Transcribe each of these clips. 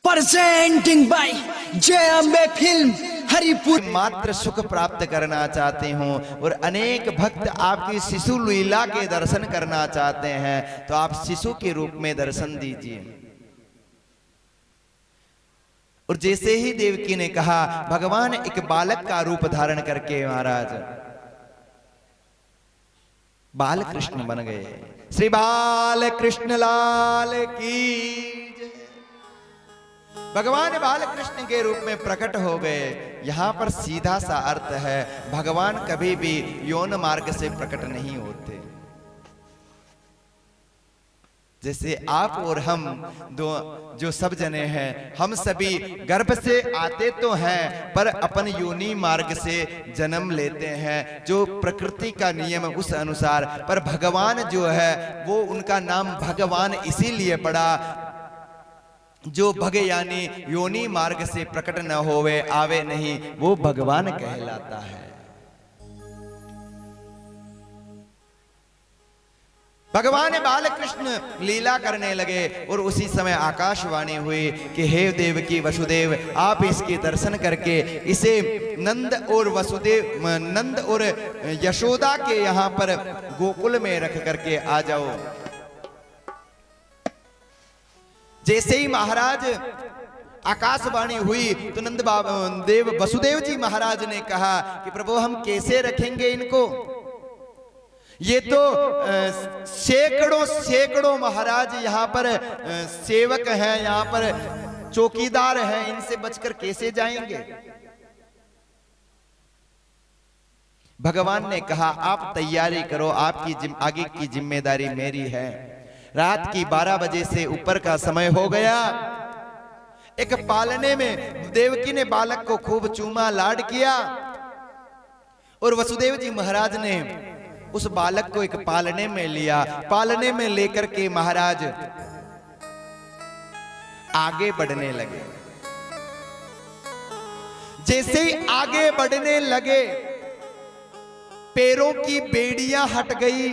Presenting by जय Ambe film Haripur. मात्र सुख प्राप्त करना चाहते हो और अनेक भक्त आपकी शिशु लीला के दर्शन करना चाहते हैं तो आप शिशु के रूप में दर्शन दीजिए। और जैसे ही देवकी ने कहा, भगवान एक बालक का रूप धारण करके महाराज बाल कृष्ण बन गए। श्री बाल कृष्ण लाल की जय। भगवान बाल कृष्ण के रूप में प्रकट हो गए। यहां पर सीधा सा अर्थ है, भगवान कभी भी यौन मार्ग से प्रकट नहीं होते। जैसे आप और हम दो जो सब जने हैं, हम सभी गर्भ से आते तो हैं पर अपन योनि मार्ग से जन्म लेते हैं, जो प्रकृति का नियम उस अनुसार। पर भगवान जो है वो उनका नाम भगवान इसीलिए पड़ा, जो भग यानी योनि मार्ग से प्रकट न होवे आवे नहीं, वो भगवान कहलाता है। भगवान बाल कृष्ण लीला करने लगे और उसी समय आकाशवाणी हुई कि हे देवकी वसुदेव, आप इसके दर्शन करके इसे नंद और वसुदेव, नंद और यशोदा के यहाँ पर गोकुल में रख करके आ जाओ। जैसे ही महाराज आकाशवाणी हुई तो नंद देव वसुदेव जी महाराज ने कहा कि प्रभु हम कैसे रखेंगे इनको, ये तो सैकड़ों सैकड़ों महाराज यहाँ पर सेवक हैं, यहाँ पर चौकीदार हैं, इनसे बचकर कैसे जाएंगे। भगवान ने कहा आप तैयारी करो, आपकी आगे की जिम्मेदारी मेरी है। रात की 12 बजे से ऊपर का समय हो गया। एक पालने में देवकी ने बालक को खूब चूमा लाड किया और वसुदेव जी महाराज ने उस बालक को एक पालने में लिया। पालने में लेकर के महाराज आगे बढ़ने लगे। जैसे ही आगे बढ़ने लगे, पैरों की बेड़ियां हट गई,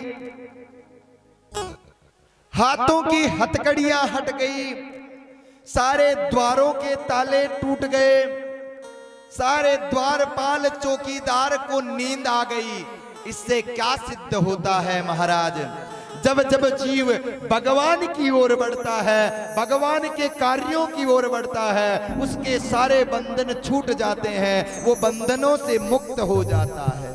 हाथों की हथकड़ियां हट गई, सारे द्वारों के ताले टूट गए, सारे द्वारपाल चौकीदार को नींद आ गई। इससे क्या सिद्ध होता है महाराज, जब जब जीव भगवान की ओर बढ़ता है, भगवान के कार्यों की ओर बढ़ता है, उसके सारे बंधन छूट जाते हैं, वो बंधनों से मुक्त हो जाता है।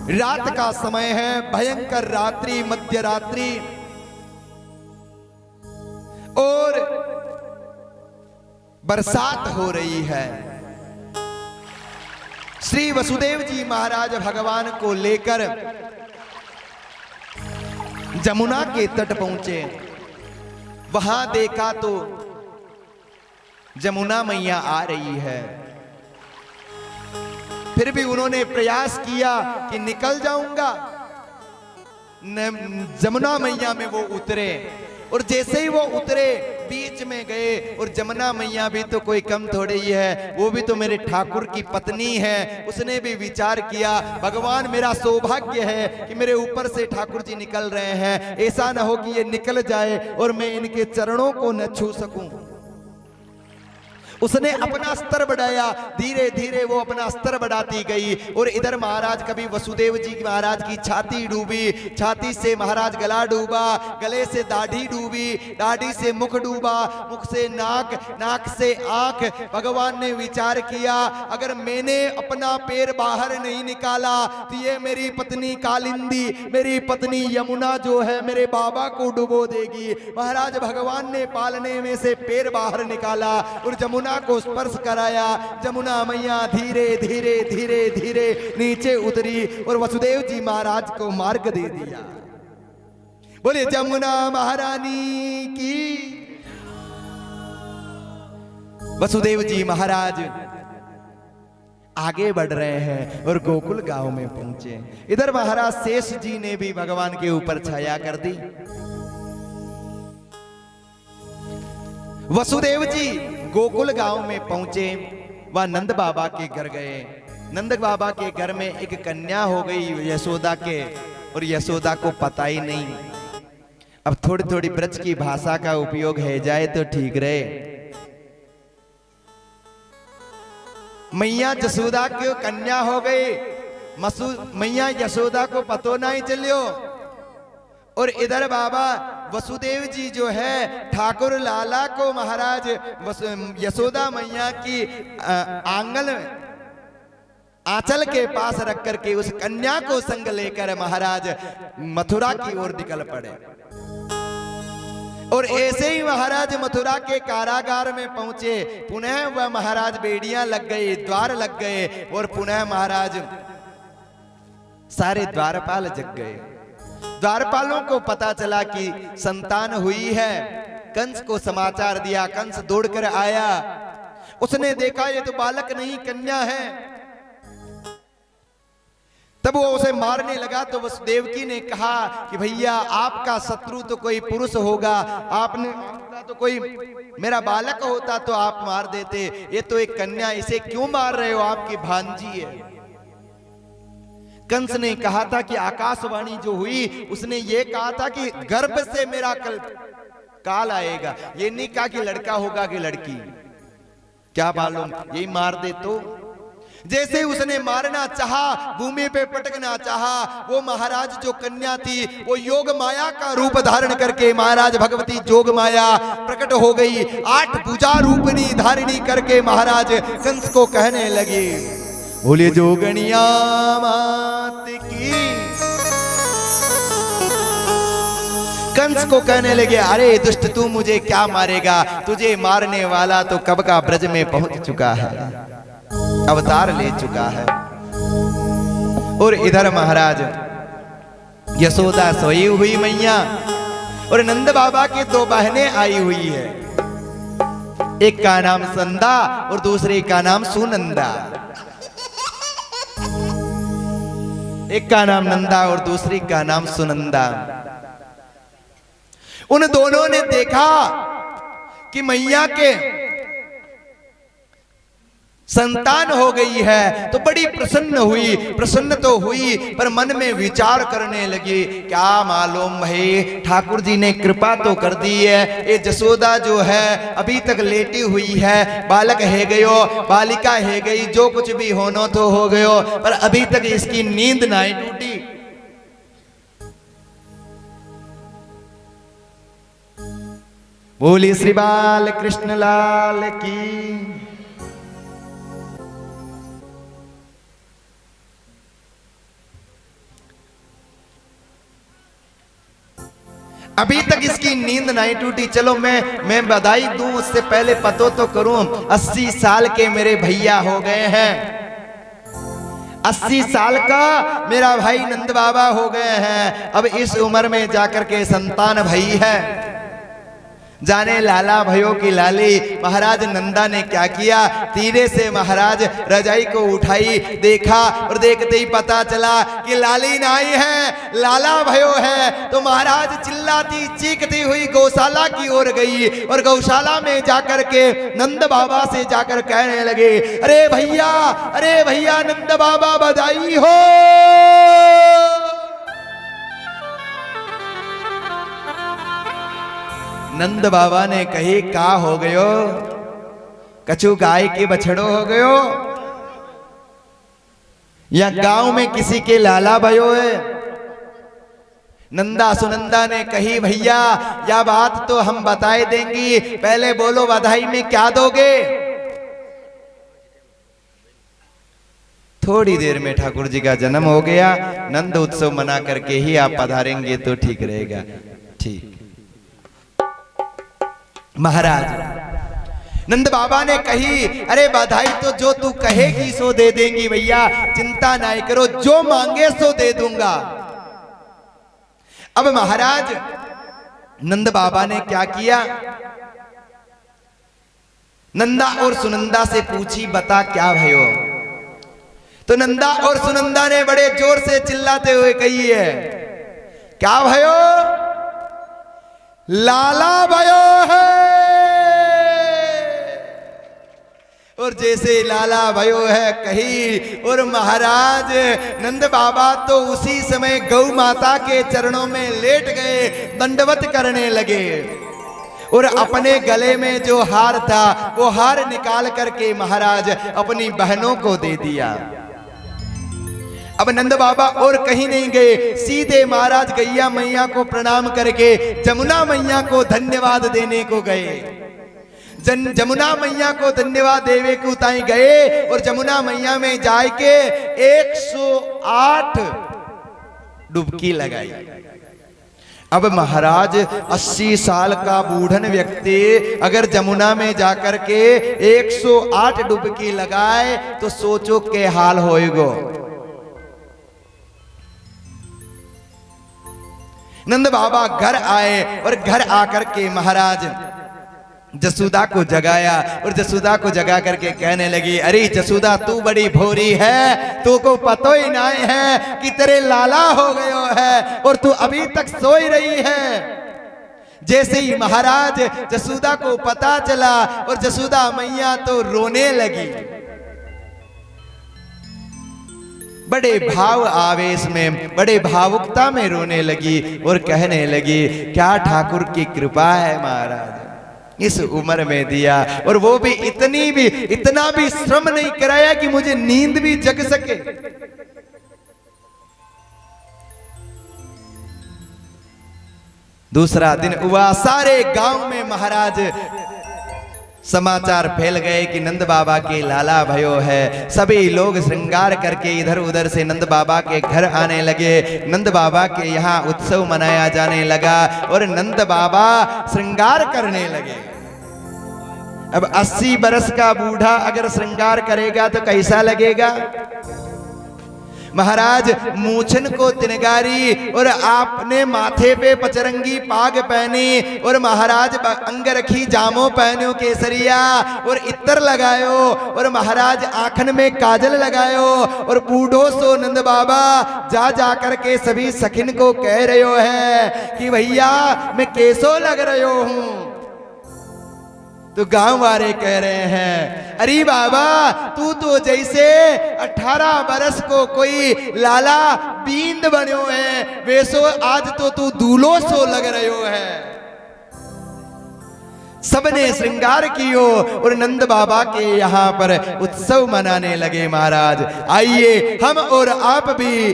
रात का समय है, भयंकर रात्रि, मध्य रात्रि, और बरसात हो रही है। श्री वसुदेव जी महाराज भगवान को लेकर जमुना के तट पहुंचे। वहां देखा तो जमुना मैया आ रही है। फिर भी उन्होंने प्रयास किया कि निकल जाऊंगा, जमुना मैया में वो उतरे। और जैसे ही वो उतरे बीच में गए, और जमुना मैया भी तो कोई कम थोड़ी ही है, वो भी तो मेरे ठाकुर की पत्नी है। उसने भी विचार किया, भगवान मेरा सौभाग्य है कि मेरे ऊपर से ठाकुर जी निकल रहे हैं, ऐसा ना हो कि ये निकल जाए और मैं इनके चरणों को न छू सकूं। उसने अपना स्तर बढ़ाया, धीरे धीरे वो अपना स्तर बढ़ाती गई। और इधर महाराज कभी वसुदेव जी महाराज की छाती डूबी, छाती से महाराज गला डूबा, गले से दाढ़ी डूबी, दाढ़ी से मुख डूबा, मुख से नाक, नाक से आंख। भगवान ने विचार किया, अगर मैंने अपना पैर बाहर नहीं निकाला तो ये मेरी पत्नी कालिंदी, मेरी पत्नी यमुना जो है मेरे बाबा को डुबो देगी। महाराज भगवान ने पालने में से पैर बाहर निकाला और जमुना को स्पर्श कराया। जमुना मैया धीरे धीरे धीरे धीरे नीचे उतरी और वसुदेव जी महाराज को मार्ग दे दिया। बोले जमुना महारानी की। वसुदेव जी महाराज आगे बढ़ रहे हैं और गोकुल गांव में पहुंचे। इधर महाराज शेष जी ने भी भगवान के ऊपर छाया कर दी। वसुदेव जी गोकुल गांव में पहुंचे, वह नंद बाबा के घर गए। नंद बाबा के घर में एक कन्या हो गई यशोदा के, और यशोदा को पता ही नहीं। अब थोड़ी थोड़ी ब्रज की भाषा का उपयोग है जाए तो ठीक रहे। मैया जसोदा की कन्या हो गई, मैया यशोदा को पतो नहीं चलियो। और इधर बाबा वसुदेव जी जो है ठाकुर लाला को महाराज यशोदा मैया की आंगन आंचल के पास रख करके उस कन्या को संग लेकर महाराज मथुरा की ओर निकल पड़े। और ऐसे ही महाराज मथुरा के कारागार में पहुंचे। पुनः वह महाराज बेड़ियां लग गई, द्वार लग गए और पुनः महाराज सारे द्वारपाल जग गए। द्वारपालों को पता चला कि संतान हुई है। कंस को समाचार दिया, कंस दौड़कर आया। उसने देखा ये तो बालक नहीं कन्या है। तब वो उसे मारने लगा तो वसुदेवकी ने कहा कि भैया आपका शत्रु तो कोई पुरुष होगा, आपने तो कोई मेरा बालक होता तो आप मार देते, ये तो एक कन्या, इसे क्यों मार रहे हो, आपकी भांजी है। कंस ने कहा था कि आकाशवाणी जो हुई उसने ये कहा था कि गर्भ से मेरा काल आएगा, ये नहीं कहा कि लड़का होगा कि लड़की, क्या मालूम यही मार दे। तो जैसे उसने मारना चाहा, भूमि पे पटकना चाहा, वो महाराज जो कन्या थी वो योग माया का रूप धारण करके महाराज भगवती जोग माया प्रकट हो गई। 8 भुजा रूपनी धारिणी करके महाराज कंस को कहने लगे, बोले जोगनिया मात की। कंस को कहने लगे, अरे दुष्ट तू मुझे क्या मारेगा, तुझे मारने वाला तो कब का ब्रज में पहुंच चुका है, अवतार ले चुका है। और इधर महाराज यशोदा सोई हुई मैया और नंद बाबा की 2 बहनें आई हुई है। एक का नाम संदा और दूसरे का नाम सुनंदा। एक का नाम नंदा और दूसरी का नाम सुनंदा। उन दोनों ने देखा कि मैया के संतान हो गई है तो बड़ी प्रसन्न हुई। प्रसन्न तो हुई पर मन में विचार करने लगी, क्या मालूम भाई ठाकुर जी ने कृपा तो कर दी है, ये जसोदा जो है अभी तक लेटी हुई है, बालक है गयो, बालिका है गई, जो कुछ भी होनो तो हो गयो, पर अभी तक इसकी नींद नहीं टूटी। बोली श्री बाल कृष्ण लाल की। अभी तक इसकी नींद नहीं टूटी। चलो मैं बधाई दूं, उससे पहले पतो तो करूं। 80 साल के मेरे भैया हो गए हैं, 80 साल का मेरा भाई नंद बाबा हो गए हैं। अब इस उम्र में जाकर के संतान भई है। जाने लाला भयो की लाली महाराज नंदा ने क्या किया, तीरे से महाराज रजाई को उठाई, देखा और देखते ही पता चला कि लाली नहीं है, लाला भयो है। तो महाराज चिल्लाती चीखती हुई गौशाला की ओर गई और गौशाला में जाकर के नंद बाबा से जाकर कहने लगे, अरे भैया नंद बाबा बधाई हो। नंद बाबा ने कही, का हो गयो, कछु गाय के बछड़ो हो गयो या गांव में किसी के लाला भयो है। नंदा सुनंदा ने कही, भैया यह बात तो हम बताए देंगी, पहले बोलो बधाई में क्या दोगे। थोड़ी देर में ठाकुर जी का जन्म हो गया, नंद उत्सव मना करके ही आप पधारेंगे तो ठीक रहेगा। ठीक। महाराज नंद बाबा ने कही, अरे बधाई तो जो तू कहेगी सो दे देंगी भैया, चिंता नहीं करो, जो मांगे सो दे दूंगा। अब महाराज नंद बाबा ने क्या किया, नंदा और सुनंदा से पूछी, बता क्या भयो। तो नंदा और सुनंदा ने बड़े जोर से चिल्लाते हुए कही है, क्या भयो, लाला भयो है। और जैसे लाला भयो है कही। और महाराज नंद बाबा तो उसी समय गौ माता के चरणों में लेट गए, दंडवत करने लगे और अपने गले में जो हार था वो हार निकाल करके महाराज अपनी बहनों को दे दिया। अब नंद बाबा और कहीं नहीं गए, सीधे महाराज गैया मैया को प्रणाम करके जमुना मैया को धन्यवाद देने को गए। जमुना मैया को धन्यवाद देवे को ताई गए और जमुना मैया में जाके 108 डुबकी लगाई। अब महाराज 80 साल का बूढ़न व्यक्ति अगर जमुना में जाकर के 108 डुबकी लगाए तो सोचो के हाल होएगो। नंद बाबा घर आए और घर आकर के महाराज जसोदा को जगाया और जसोदा को जगा करके कहने लगी, अरे जसोदा तू बड़ी भोरी है, तू को पतो ही नहीं है कि तेरे लाला हो गयो है और तू अभी तक सोई रही है। जैसे ही महाराज जसोदा को पता चला और जसोदा मैया तो रोने लगी, बड़े भाव आवेश में, बड़े भावुकता में रोने लगी और कहने लगी, क्या ठाकुर की कृपा है महाराज इस उम्र में दिया, और वो भी इतना भी श्रम नहीं कराया कि मुझे नींद भी जग सके। दूसरा दिन हुआ, सारे गांव में महाराज समाचार फैल गए कि नंद बाबा के लाला भयो है। सभी लोग श्रृंगार करके इधर उधर से नंद बाबा के घर आने लगे। नंद बाबा के यहाँ उत्सव मनाया जाने लगा और नंद बाबा श्रृंगार करने लगे। अब 80 बरस का बूढ़ा अगर श्रृंगार करेगा तो कैसा लगेगा। महाराज मूछन को तिनगारी और आपने माथे पे पचरंगी पाग पहनी और महाराज अंग रखी जामो पहनो केसरिया और इत्र लगायो और महाराज आंखन में काजल लगायो और बूढ़ो सो नंद बाबा जा कर के सभी सखिन को कह रहे हो है कि भैया मैं कैसो लग रहे हूं। तो गांव वाले कह रहे हैं, अरे बाबा तू तो जैसे 18 बरस को कोई लाला बींद बन्यो है वैसो आज तो तू दूल्हो सो लग रहे है। सबने श्रृंगार कियो और नंद बाबा के यहाँ पर उत्सव मनाने लगे। महाराज आइए हम और आप भी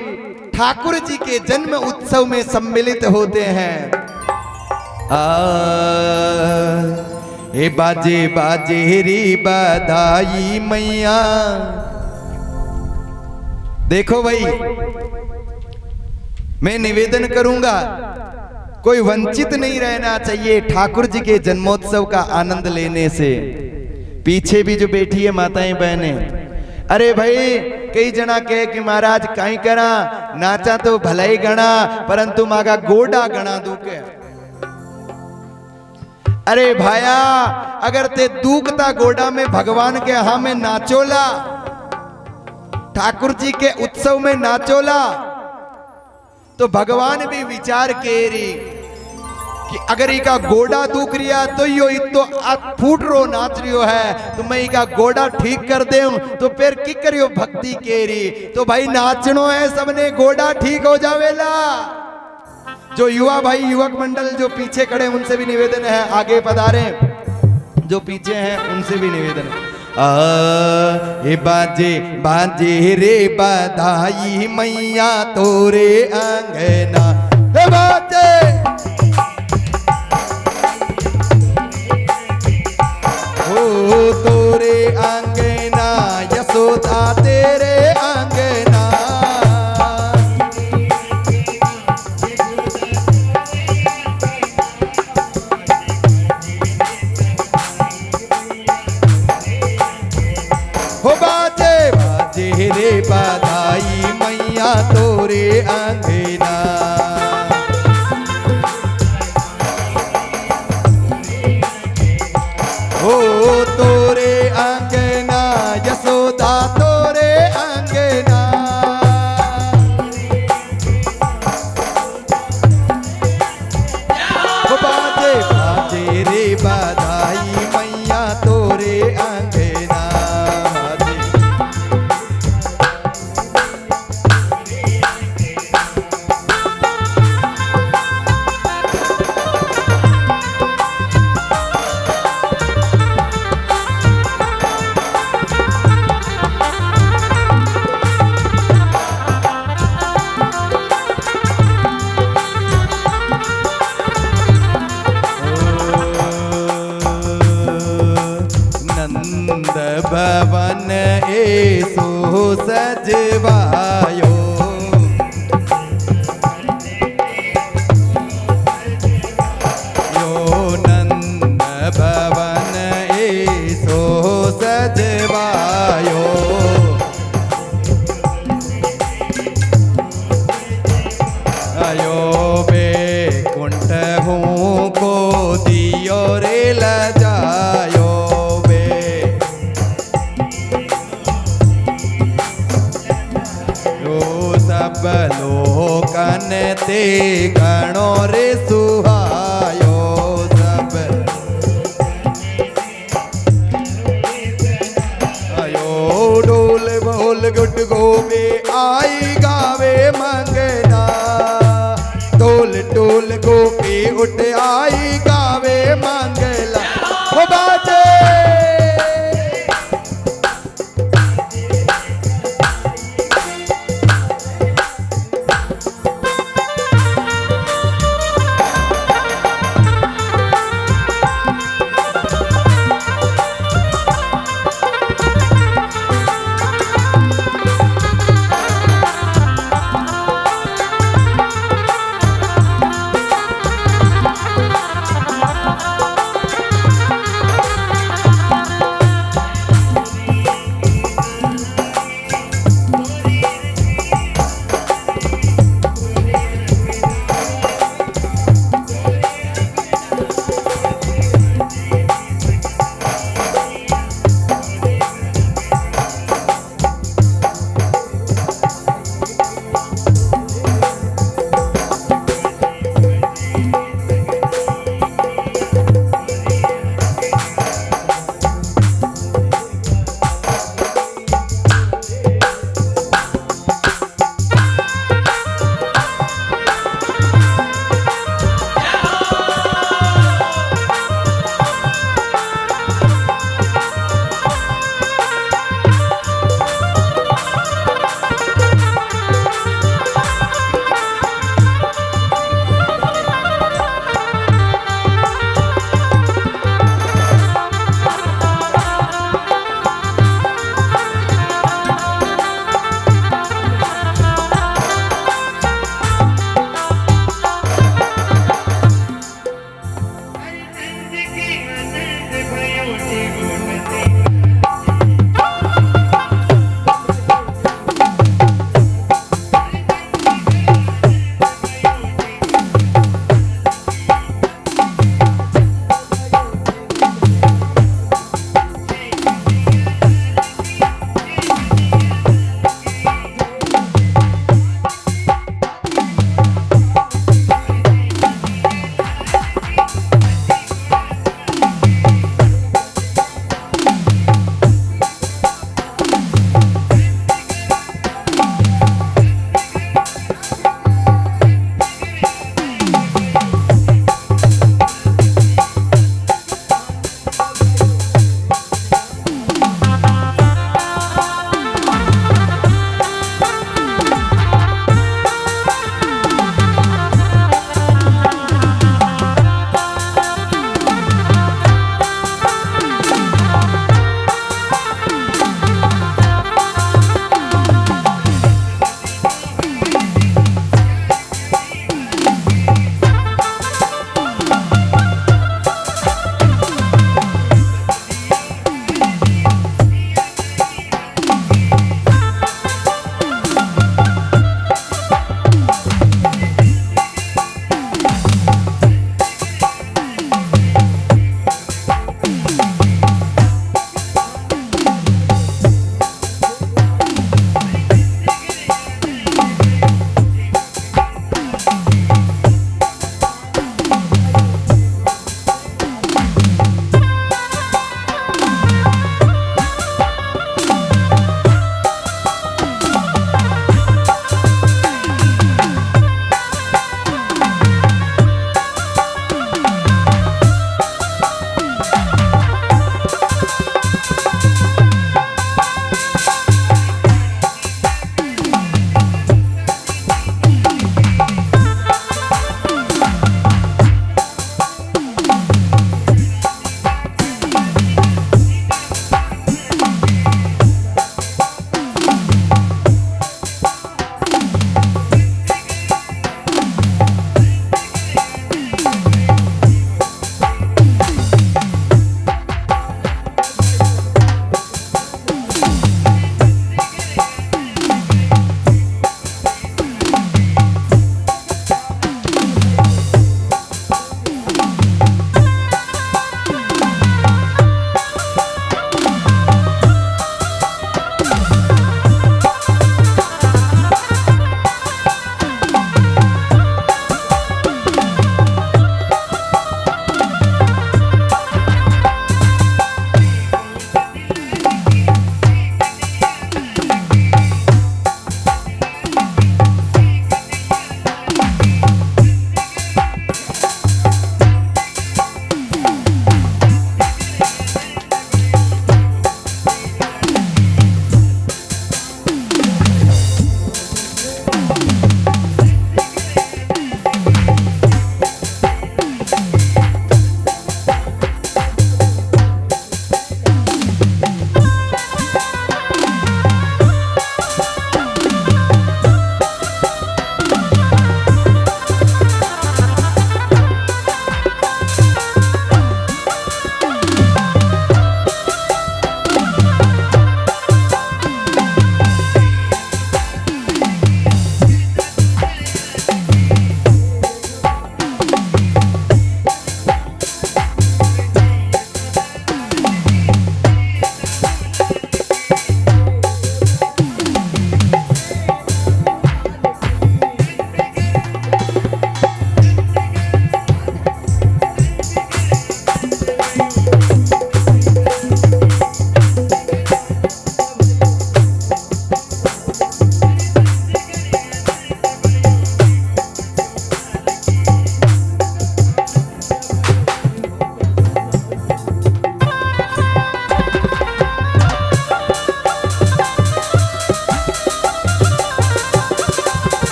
ठाकुर जी के जन्म उत्सव में सम्मिलित होते हैं। ए बाजे बाजे री बधाई मैया। देखो भाई मैं निवेदन करूंगा, कोई वंचित नहीं रहना चाहिए ठाकुर जी के जन्मोत्सव का आनंद लेने से। पीछे भी जो बैठी है माताएं बहनें, अरे भाई कई जना कहे कि महाराज कहीं करा नाचा तो भलाई गणा परंतु मागा गोडा गणा दुखे। अरे भाया अगर ते दूकता गोडा में भगवान के यहाँ में नाचोला, ठाकुर जी के उत्सव में नाचोला तो भगवान भी विचार केरी कि अगर इका गोडा दुख रिया तो यो इतो फूट रो नाच रियो है तो मैं इका गोडा ठीक कर दे तो फिर की करियो भक्ति केरी। तो भाई नाचनो है सबने, गोडा ठीक हो जावेला। जो युवा भाई युवक मंडल जो पीछे खड़े उनसे भी निवेदन है आगे पधारे, जो पीछे हैं उनसे भी निवेदन है। बाजे बाजे रे बधाई मैया तोरे अंगना, बाजे ओ तोरे अंगना यशोदा तेरे अंगना। रे बधाई मैया तोरे अंगना, ओ तोरे अंगना यशोदा तोरे अंगना। बाजे बाजे रे बधाई मैया तोरे अंगना। भवन ऐसो सजवायो यो नंद भवन ऐसो सजवायो आयो बैकुंठ हूँ को दियो रे लजायो बे यो सब लोकन ते गणो रे